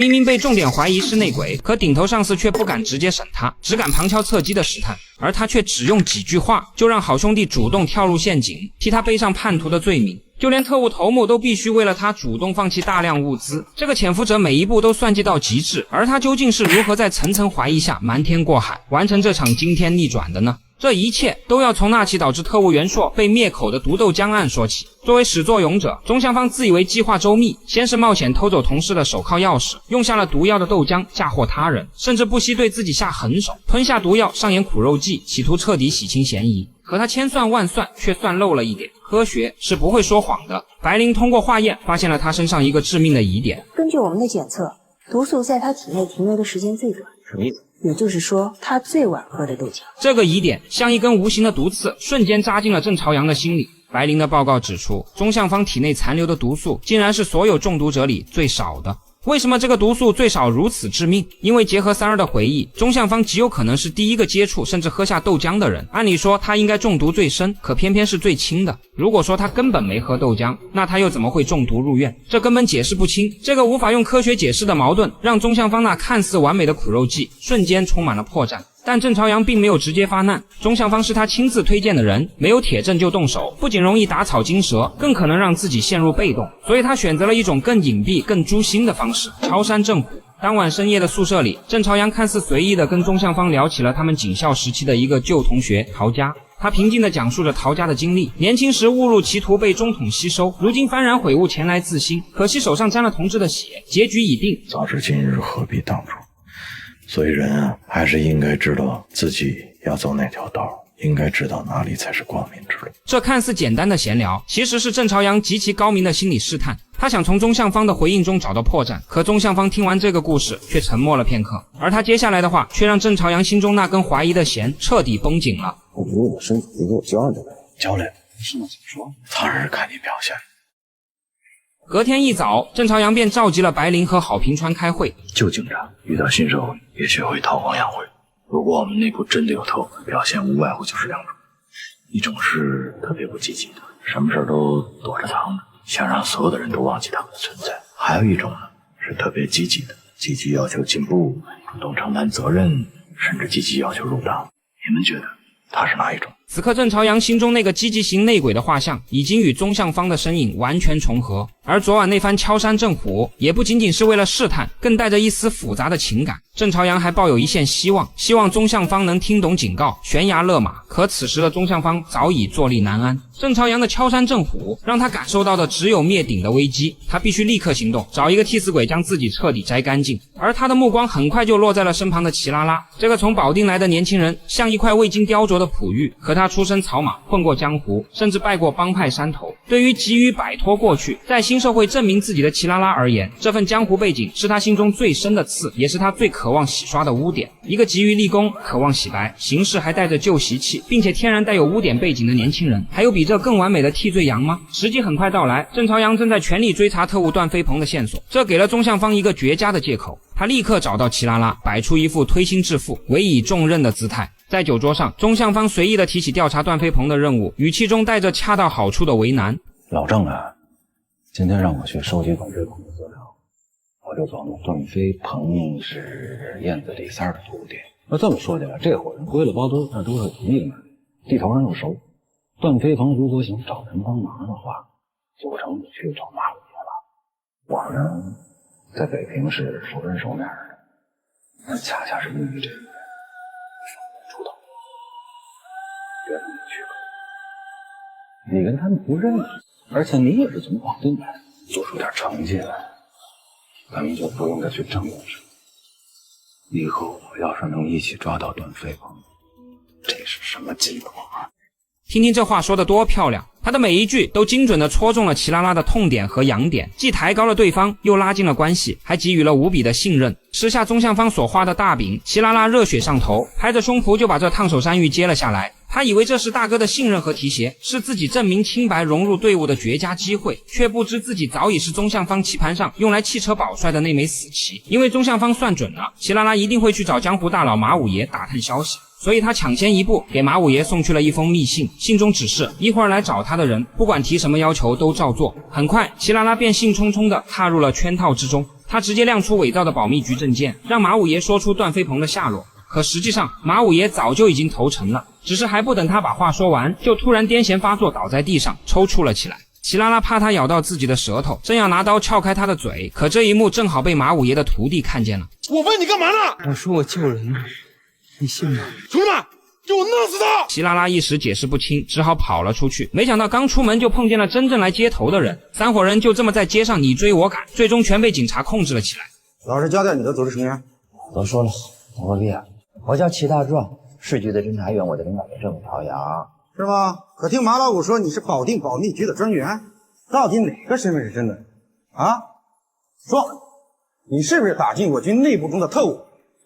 明明被重点怀疑是内鬼，可顶头上司却不敢直接审他，只敢旁敲侧击的试探，而他却只用几句话就让好兄弟主动跳入陷阱，替他背上叛徒的罪名。就连特务头目都必须为了他主动放弃大量物资，这个潜伏者每一步都算计到极致，而他究竟是如何在层层怀疑下瞒天过海，完成这场惊天逆转的呢？这一切都要从那起导致特务袁硕被灭口的毒豆浆案说起。作为始作俑者，钟向芳自以为计划周密，先是冒险偷走同事的手铐钥匙，用下了毒药的豆浆嫁祸他人，甚至不惜对自己下狠手，吞下毒药上演苦肉计，企图彻底洗清嫌疑。可他千算万算却算漏了一点，科学是不会说谎的。白灵通过化验发现了他身上一个致命的疑点。根据我们的检测，毒素在他体内停留的时间最短。什么意思？也就是说，他最晚喝的豆浆。这个疑点像一根无形的毒刺，瞬间扎进了郑朝阳的心里。白灵的报告指出，钟向芳体内残留的毒素竟然是所有中毒者里最少的。为什么这个毒素最少如此致命？因为结合三儿的回忆，钟向芳极有可能是第一个接触甚至喝下豆浆的人。按理说他应该中毒最深，可偏偏是最轻的。如果说他根本没喝豆浆，那他又怎么会中毒入院？这根本解释不清。这个无法用科学解释的矛盾，让钟向芳那看似完美的苦肉计瞬间充满了破绽。但郑朝阳并没有直接发难，钟向芳是他亲自推荐的人，没有铁证就动手，不仅容易打草惊蛇，更可能让自己陷入被动，所以他选择了一种更隐蔽、更诛心的方式，敲山震虎。当晚深夜的宿舍里，郑朝阳看似随意地跟钟向芳聊起了他们警校时期的一个旧同学陶家。他平静地讲述着陶家的经历，年轻时误入歧途被中统吸收，如今幡然悔悟前来自新，可惜手上沾了同志的血，结局已定。早知今日何必当初，所以人啊，还是应该知道自己要走哪条道，应该知道哪里才是光明之路。这看似简单的闲聊，其实是郑朝阳极其高明的心理试探。他想从钟向芳的回应中找到破绽，可钟向芳听完这个故事却沉默了片刻，而他接下来的话却让郑朝阳心中那根怀疑的弦彻底绷紧了。我给我的身体给我交代呗。交代是吗？怎么说？苍儿看你表现。隔天一早，郑朝阳便召集了白灵和郝平川开会。旧警察遇到新社会，也学会韬光养晦。如果我们内部真的有特务，表现无外乎就是两种，一种是特别不积极的，什么事都躲着藏着，想让所有的人都忘记他们的存在；还有一种呢，是特别积极的，积极要求进步，主动承担责任，甚至积极要求入党。你们觉得他是哪一种？此刻郑朝阳心中那个积极型内鬼的画像已经与钟向芳的身影完全重合，而昨晚那番敲山震虎也不仅仅是为了试探，更带着一丝复杂的情感。郑朝阳还抱有一线希望，希望钟向芳能听懂警告，悬崖勒马。可此时的钟向芳早已坐立难安。郑朝阳的敲山震虎让他感受到的只有灭顶的危机，他必须立刻行动，找一个替死鬼将自己彻底摘干净。而他的目光很快就落在了身旁的齐拉拉，这个从保定来的年轻人像一块未经雕琢的璞玉，可他出身草莽，混过江湖，甚至拜过帮派山头。对于急于摆脱过去，在新社会证明自己的齐拉拉而言，这份江湖背景是他心中最深的刺，也是他最渴望洗刷的污点。一个急于立功，渴望洗白，行事还带着旧习气，并且天然带有污点背景的年轻人，还有比这更完美的替罪羊吗？时机很快到来，郑朝阳正在全力追查特务段飞鹏的线索，这给了钟向芳一个绝佳的借口。他立刻找到齐拉拉，摆出一副推心置腹、委以重任的姿态。在酒桌上，钟向芳随意地提起调查段飞鹏的任务，语气中带着恰到好处的为难。老郑啊，今天让我去收集段飞鹏的资料，我就琢磨段飞鹏是燕子李三儿的徒弟。那这么说起来，这伙人归了包堆，那都是同一个门，地头上又熟。段飞鹏如果想找人帮忙的话，就成去找马五爷了。我呢，在北平是熟人熟面的，那恰恰是因为这个出头，别让你去了。你跟他们不认识，而且你也是从保定来，做出点成绩来，咱们就不用再去争论什么。以后要是能一起抓到段飞鹏，这是什么结果啊？听听这话说得多漂亮，他的每一句都精准地戳中了齐拉拉的痛点和痒点，既抬高了对方，又拉近了关系，还给予了无比的信任。吃下钟向芳所画的大饼，齐拉拉热血上头，拍着胸脯就把这烫手山芋接了下来。他以为这是大哥的信任和提携，是自己证明清白融入队伍的绝佳机会，却不知自己早已是钟向芳棋盘上用来汽车保帅的那枚死棋。因为钟向芳算准了，齐拉拉一定会去找江湖大佬马五爷打探消息，所以他抢先一步给马五爷送去了一封密信，信中指示一会儿来找他的人不管提什么要求都照做。很快齐拉拉便兴冲冲地踏入了圈套之中。他直接亮出伪造的保密局证件，让马五爷说出段飞鹏的下落。可实际上马五爷早就已经投诚了，只是还不等他把话说完，就突然癫痫发作，倒在地上抽搐了起来。齐拉拉怕他咬到自己的舌头，正要拿刀撬开他的嘴，可这一幕正好被马五爷的徒弟看见了。我问你干嘛呢？我说我救人呢，你信吗？兄弟们，给我弄死他！齐拉拉一时解释不清，只好跑了出去。没想到刚出门就碰见了真正来接头的人，三伙人就这么在街上你追我赶，最终全被警察控制了起来。老实交代你的组织成员。都说了，董国立，我叫齐大壮，市局的侦查员，我的领导叫郑朝阳，是吗？可听马老五说你是保定保密局的专员，到底哪个身份是真的？啊？说，你是不是打进我军内部中的特务？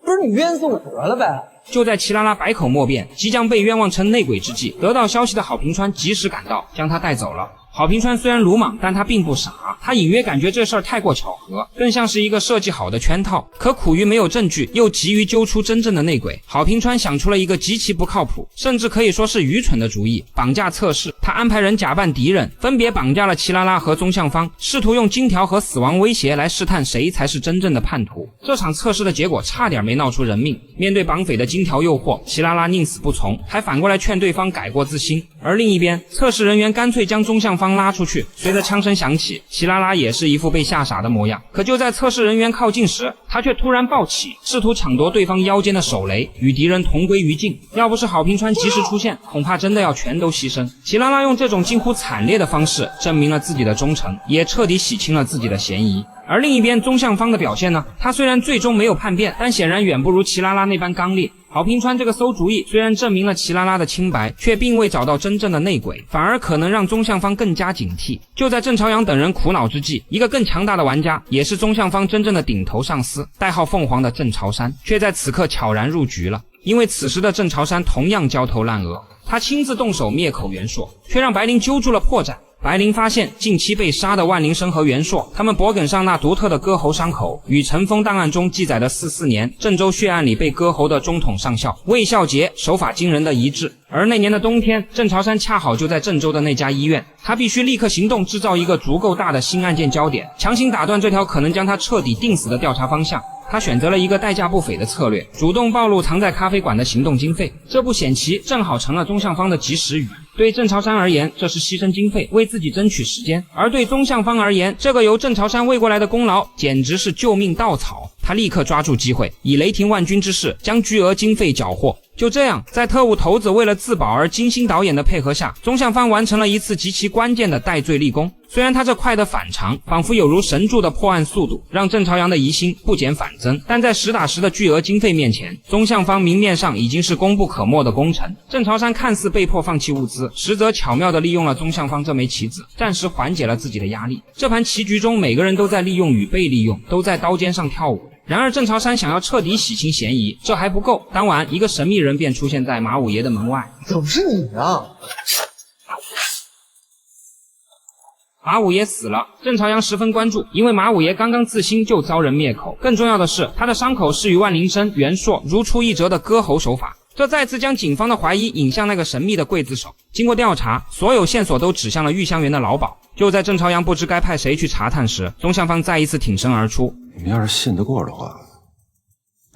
不是你冤送活了呗？就在齐拉拉百口莫辩，即将被冤枉成内鬼之际，得到消息的郝平川及时赶到，将他带走了。郝平川虽然鲁莽，但他并不傻，他隐约感觉这事儿太过巧合，更像是一个设计好的圈套。可苦于没有证据，又急于揪出真正的内鬼，郝平川想出了一个极其不靠谱，甚至可以说是愚蠢的主意——绑架测试。他安排人假扮敌人，分别绑架了齐拉拉和宗向方，试图用金条和死亡威胁来试探谁才是真正的叛徒。这场测试的结果差点没闹出人命。面对绑匪的金条诱惑，齐拉拉宁死不从，还反过来劝对方改过自新。而另一边，测试人员干脆将宗向方拉出去。随着枪声响起，齐拉拉也是一副被吓傻的模样。可就在测试人员靠近时，他却突然暴起，试图抢夺对方腰间的手雷，与敌人同归于尽。要不是郝平川及时出现，恐怕真的要全都牺牲。齐拉拉用这种近乎惨烈的方式证明了自己的忠诚，也彻底洗清了自己的嫌疑。而另一边宗向方的表现呢？他虽然最终没有叛变，但显然远不如齐拉拉那般刚烈。郝平川这个馊主意虽然证明了齐拉拉的清白，却并未找到真正的内鬼，反而可能让宗向方更加警惕。就在郑朝阳等人苦恼之际，一个更强大的玩家，也是宗向方真正的顶头上司，代号凤凰的郑朝山，却在此刻悄然入局了。因为此时的郑朝山同样焦头烂额，他亲自动手灭口袁硕，却让白灵揪住了破绽。白灵发现近期被杀的万灵生和袁硕，他们脖颈上那独特的割喉伤口，与尘封档案中记载的44年郑州血案里被割喉的中统上校魏孝杰手法惊人的一致。而那年的冬天，郑朝山恰好就在郑州的那家医院，他必须立刻行动，制造一个足够大的新案件焦点，强行打断这条可能将他彻底定死的调查方向。他选择了一个代价不菲的策略，主动暴露藏在咖啡馆的行动经费。这步险棋正好成了宗向方的及时雨。对郑朝山而言，这是牺牲经费，为自己争取时间；而对宗向方而言，这个由郑朝山喂过来的功劳，简直是救命稻草。他立刻抓住机会，以雷霆万钧之势将巨额经费缴获。就这样，在特务头子为了自保而精心导演的配合下，宗向方完成了一次极其关键的戴罪立功。虽然他这快的反常，仿佛有如神助的破案速度，让郑朝阳的疑心不减反增，但在实打实的巨额经费面前，宗向方明面上已经是功不可没的功臣。郑朝山看似被迫放弃物资，实则巧妙地利用了宗向方这枚棋子，暂时缓解了自己的压力。这盘棋局中，每个人都在利用与被利用，都在刀尖上跳舞。然而郑朝山想要彻底洗清嫌疑，这还不够。当晚，一个神秘人便出现在马五爷的门外。怎么是你啊？马五爷死了，郑朝阳十分关注，因为马五爷刚刚自新就遭人灭口，更重要的是，他的伤口是与万灵生、袁硕如出一辙的割喉手法，这再次将警方的怀疑引向那个神秘的刽子手。经过调查，所有线索都指向了玉香园的老鸨。就在郑朝阳不知该派谁去查探时，宗向方再一次挺身而出。你们要是信得过的话，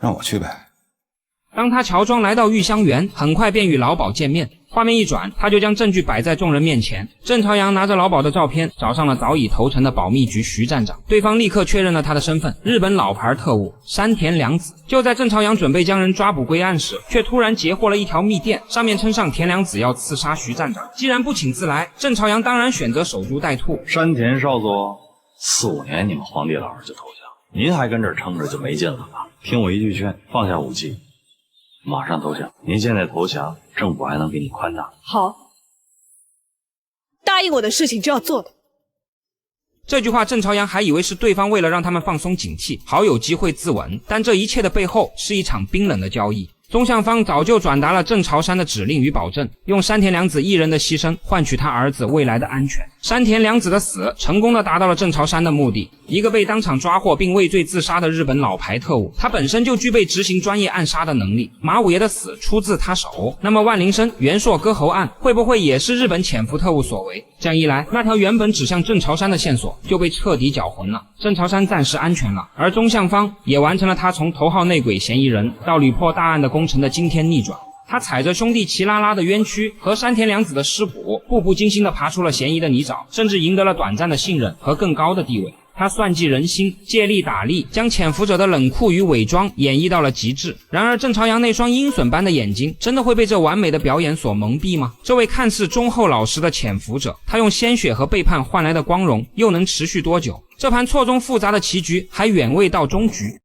让我去呗。当他乔装来到玉香园，很快便与老鸨见面。画面一转，他就将证据摆在众人面前。郑朝阳拿着老鸨的照片，找上了早已投诚的保密局徐站长，对方立刻确认了他的身份，日本老牌特务山田良子。就在郑朝阳准备将人抓捕归案时，却突然截获了一条密电，上面称上田良子要刺杀徐站长。既然不请自来，郑朝阳当然选择守株待兔。山田少佐，4、5年你们皇帝老儿就投降，您还跟这儿撑着就没劲了吧？听我一句劝，放下武器，马上投降。您现在投降，政府还能给你宽大。好，答应我的事情就要做的。这句话郑朝阳还以为是对方为了让他们放松警惕，好有机会自刎，但这一切的背后是一场冰冷的交易。宗向方早就转达了郑朝山的指令与保证，用山田良子一人的牺牲换取他儿子未来的安全。山田凉子的死成功的达到了郑朝山的目的，一个被当场抓获并畏罪自杀的日本老牌特务，他本身就具备执行专业暗杀的能力，马五爷的死出自他手。那么万灵生、元朔割喉案会不会也是日本潜伏特务所为？这样一来，那条原本指向郑朝山的线索就被彻底搅浑了。郑朝山暂时安全了，而钟向芳也完成了他从头号内鬼嫌疑人到屡破大案的工程的惊天逆转。他踩着兄弟齐拉拉的冤屈和山田凉子的尸骨，步步惊心地爬出了嫌疑的泥沼，甚至赢得了短暂的信任和更高的地位。他算计人心，借力打力，将潜伏者的冷酷与伪装演绎到了极致。然而郑朝阳那双鹰隼般的眼睛真的会被这完美的表演所蒙蔽吗？这位看似忠厚老实的潜伏者，他用鲜血和背叛换来的光荣又能持续多久？这盘错综复杂的棋局还远未到终局。